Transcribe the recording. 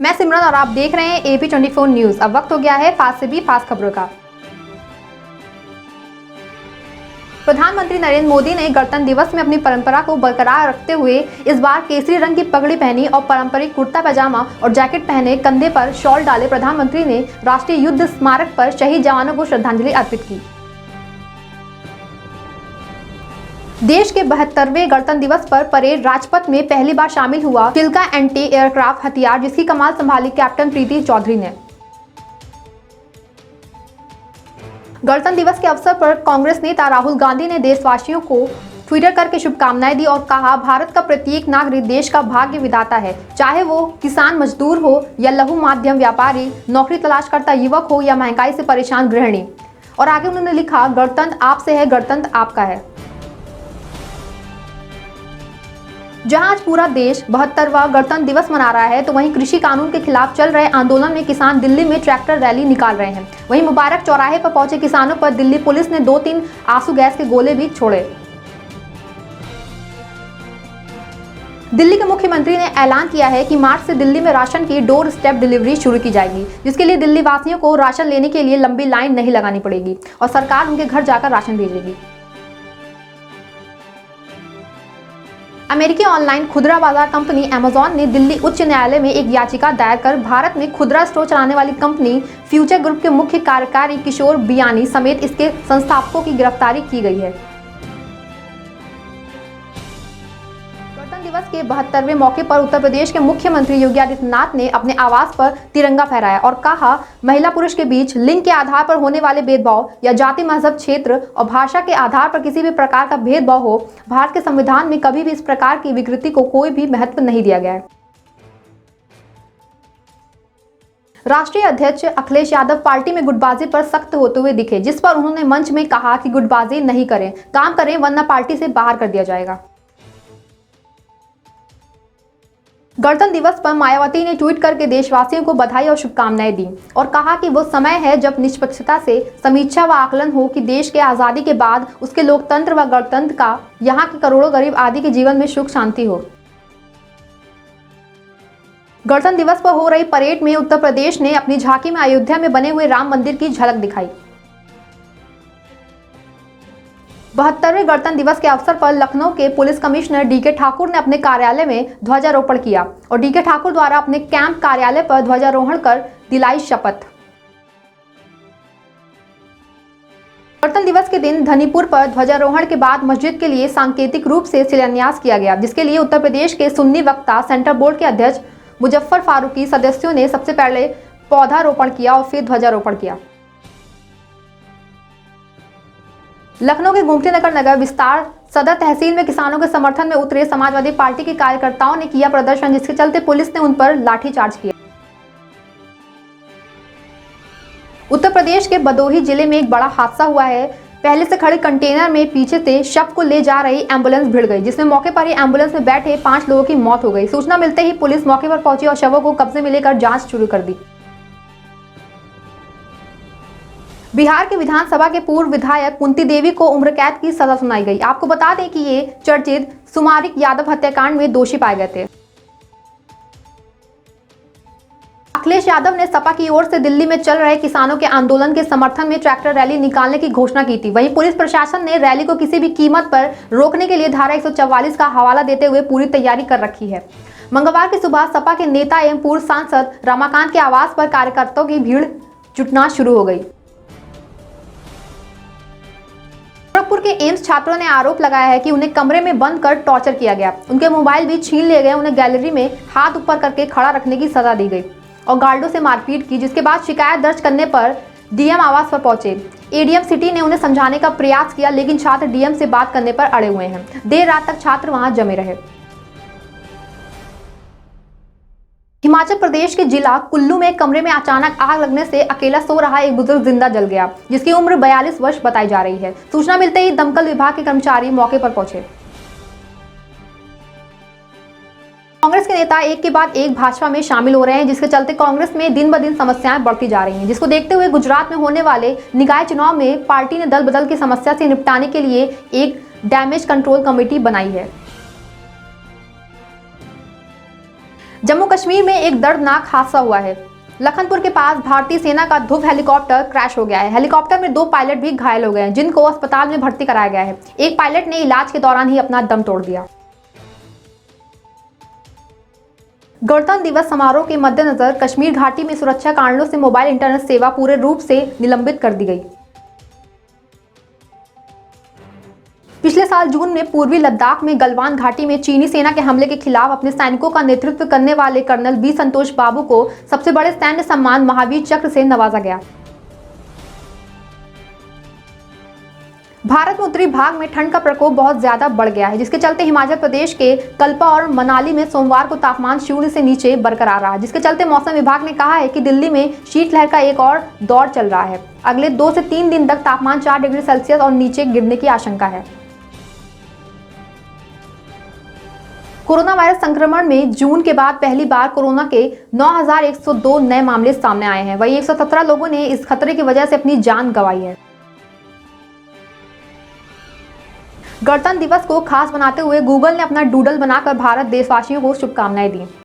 मैं सिमरन और आप देख रहे हैं AP24 न्यूज। अब वक्त हो गया है फास्ट से भी फास्ट खबरों का। प्रधानमंत्री नरेंद्र मोदी ने गणतंत्र दिवस में अपनी परंपरा को बरकरार रखते हुए इस बार केसरी रंग की पगड़ी पहनी और पारंपरिक कुर्ता पैजामा और जैकेट पहने कंधे पर शॉल डाले प्रधानमंत्री ने राष्ट्रीय युद्ध स्मारक पर शहीद जवानों को श्रद्धांजलि अर्पित की। देश के 72वें गणतंत्र दिवस पर परेड राजपथ में पहली बार शामिल हुआ चिल्का एंटी एयरक्राफ्ट हथियार, जिसकी कमान संभाली कैप्टन प्रीति चौधरी ने। गणतंत्र दिवस के अवसर पर कांग्रेस नेता राहुल गांधी ने देशवासियों को ट्वीटर करके शुभकामनाएं दी और कहा, भारत का प्रत्येक नागरिक देश का भाग्य विधाता है, चाहे वो किसान मजदूर हो या लघु माध्यम व्यापारी, नौकरी तलाश करता युवक हो या महंगाई से परेशान गृहिणी। और आगे उन्होंने लिखा, गणतंत्र आपसे है, गणतंत्र आपका है। जहां आज पूरा देश 72वां गणतंत्र दिवस मना रहा है, तो वहीं कृषि कानून के खिलाफ चल रहे आंदोलन में किसान दिल्ली में ट्रैक्टर रैली निकाल रहे हैं। वहीं मुबारक चौराहे पर पहुंचे किसानों पर दिल्ली पुलिस ने 2-3 आंसू गैस के गोले भी छोड़े। दिल्ली के मुख्यमंत्री ने ऐलान किया है कि मार्च से दिल्ली में राशन की डोर स्टेप डिलीवरी शुरू की जाएगी, जिसके लिए दिल्ली वासियों को राशन लेने के लिए लंबी लाइन नहीं लगानी पड़ेगी और सरकार उनके घर जाकर राशन भेजेगी। अमेरिकी ऑनलाइन खुदरा बाजार कंपनी अमेजॉन ने दिल्ली उच्च न्यायालय में एक याचिका दायर कर भारत में खुदरा स्टोर चलाने वाली कंपनी फ्यूचर ग्रुप के मुख्य कार्यकारी किशोर बियानी समेत इसके संस्थापकों की गिरफ्तारी की गई है। गणतंत्र दिवस के 72वें मौके पर उत्तर प्रदेश के मुख्यमंत्री योगी आदित्यनाथ ने अपने आवास पर तिरंगा फहराया और कहा, महिला पुरुष के बीच लिंग के आधार पर होने वाले भेदभाव या जाति, मजहब, क्षेत्र और भाषा के आधार पर किसी भी प्रकार का भेदभाव हो, भारत के संविधान में कभी भी इस प्रकार की विकृति को कोई भी महत्व नहीं दिया गया है। राष्ट्रीय अध्यक्ष अखिलेश यादव पार्टी में गुटबाजी पर सख्त होते हुए दिखे, जिस पर उन्होंने मंच में कहा कि गुटबाजी नहीं करें, काम करें, वरना पार्टी से बाहर कर दिया जाएगा। गणतंत्र दिवस पर मायावती ने ट्वीट करके देशवासियों को बधाई और शुभकामनाएं दी और कहा कि वो समय है जब निष्पक्षता से समीक्षा व आकलन हो कि देश के आज़ादी के बाद उसके लोकतंत्र व गणतंत्र का यहाँ के करोड़ों गरीब आदि के जीवन में सुख शांति हो। गणतंत्र दिवस पर हो रही परेड में उत्तर प्रदेश ने अपनी झांकी में अयोध्या में बने हुए राम मंदिर की झलक दिखाई। 72वें गणतंत्र दिवस के अवसर पर लखनऊ के पुलिस कमिश्नर DK ठाकुर ने अपने कार्यालय में ध्वजारोहण किया और DK ठाकुर द्वारा अपने कैंप कार्यालय पर ध्वजारोहण कर दिलाई शपथ। गणतंत्र दिवस के दिन धनीपुर पर ध्वजारोहण के बाद मस्जिद के लिए सांकेतिक रूप से शिलान्यास किया गया, जिसके लिए उत्तर प्रदेश के सुन्नी वक्ता सेंट्रल बोर्ड के अध्यक्ष मुजफ्फर फारूकी सदस्यों ने सबसे पहले पौधारोपण किया और फिर ध्वजारोहण किया। लखनऊ के गोमती नगर नगर विस्तार सदर तहसील में किसानों के समर्थन में उतरे समाजवादी पार्टी के कार्यकर्ताओं ने किया प्रदर्शन, जिसके चलते पुलिस ने उन पर लाठीचार्ज किया। उत्तर प्रदेश के भदोही जिले में एक बड़ा हादसा हुआ है। पहले से खड़े कंटेनर में पीछे से शव को ले जा रही एम्बुलेंस भिड़ गई, जिसमें मौके पर ही एम्बुलेंस में बैठे 5 लोगों की मौत हो गई। सूचना मिलते ही पुलिस मौके पर पहुंची और शवों को कब्जे में लेकर जांच शुरू कर दी। बिहार के विधानसभा के पूर्व विधायक कुंती देवी को उम्र कैद की सजा सुनाई गई। आपको बता दें कि ये चर्चित सुमारिक यादव हत्याकांड में दोषी पाए गए थे। अखिलेश यादव ने सपा की ओर से दिल्ली में चल रहे किसानों के आंदोलन के समर्थन में ट्रैक्टर रैली निकालने की घोषणा की थी। वहीं पुलिस प्रशासन ने रैली को किसी भी कीमत पर रोकने के लिए धारा 144 का हवाला देते हुए पूरी तैयारी कर रखी है। मंगलवार की सुबह सपा के नेता एवं पूर्व सांसद रमाकांत के आवास पर कार्यकर्ताओं की भीड़ जुटना शुरू हो गई। गोरखपुर के एम्स छात्रों ने आरोप लगाया है कि उन्हें कमरे में बंद कर टॉर्चर किया गया, उनके मोबाइल भी छीन लिए गए, उन्हें गैलरी में हाथ ऊपर करके खड़ा रखने की सजा दी गई और गार्डों से मारपीट की, जिसके बाद शिकायत दर्ज करने पर डीएम आवास पर पहुंचे। एडीएम सिटी ने उन्हें समझाने का प्रयास किया, लेकिन छात्र डीएम से बात करने पर अड़े हुए हैं। देर रात तक छात्र वहां जमे रहे। हिमाचल प्रदेश के जिला कुल्लू में एक कमरे में अचानक आग लगने से अकेला सो रहा एक बुजुर्ग जिंदा जल गया, जिसकी उम्र 42 वर्ष बताई जा रही है। सूचना मिलते ही दमकल विभाग के कर्मचारी मौके पर पहुंचे। कांग्रेस के नेता एक के बाद एक भाजपा में शामिल हो रहे हैं, जिसके चलते कांग्रेस में दिन ब दिन समस्याएं बढ़ती जा रही हैं, जिसको देखते हुए गुजरात में होने वाले निकाय चुनाव में पार्टी ने दल बदल की समस्या से निपटाने के लिए एक डैमेज कंट्रोल कमेटी बनाई है। जम्मू कश्मीर में एक दर्दनाक हादसा हुआ है। लखनपुर के पास भारतीय सेना का ध्रुव हेलीकॉप्टर क्रैश हो गया है। हेलीकॉप्टर में 2 पायलट भी घायल हो गए हैं, जिनको अस्पताल में भर्ती कराया गया है। एक पायलट ने इलाज के दौरान ही अपना दम तोड़ दिया। गणतंत्र दिवस समारोह के मद्देनजर कश्मीर घाटी में सुरक्षा कारणों से मोबाइल इंटरनेट सेवा पूरे रूप से निलंबित कर दी गई। पिछले साल जून में पूर्वी लद्दाख में गलवान घाटी में चीनी सेना के हमले के खिलाफ अपने सैनिकों का नेतृत्व करने वाले कर्नल बी संतोष बाबू को सबसे बड़े सैन्य सम्मान महावीर चक्र से नवाजा गया। भारत में उत्तरी भाग में ठंड का प्रकोप बहुत ज्यादा बढ़ गया है, जिसके चलते हिमाचल प्रदेश के कल्पा और मनाली में सोमवार को तापमान शून्य से नीचे बरकरार रहा, जिसके चलते मौसम विभाग ने कहा है कि दिल्ली में शीतलहर का एक और दौर चल रहा है। अगले 2 से 3 दिन तक तापमान 4 डिग्री सेल्सियस और नीचे गिरने की आशंका है। कोरोना वायरस संक्रमण में जून के बाद पहली बार कोरोना के 9,102 नए मामले सामने आए हैं। वहीं 117 लोगों ने इस खतरे की वजह से अपनी जान गंवाई है। गणतंत्र दिवस को खास बनाते हुए गूगल ने अपना डूडल बनाकर भारत देशवासियों को शुभकामनाएं दी।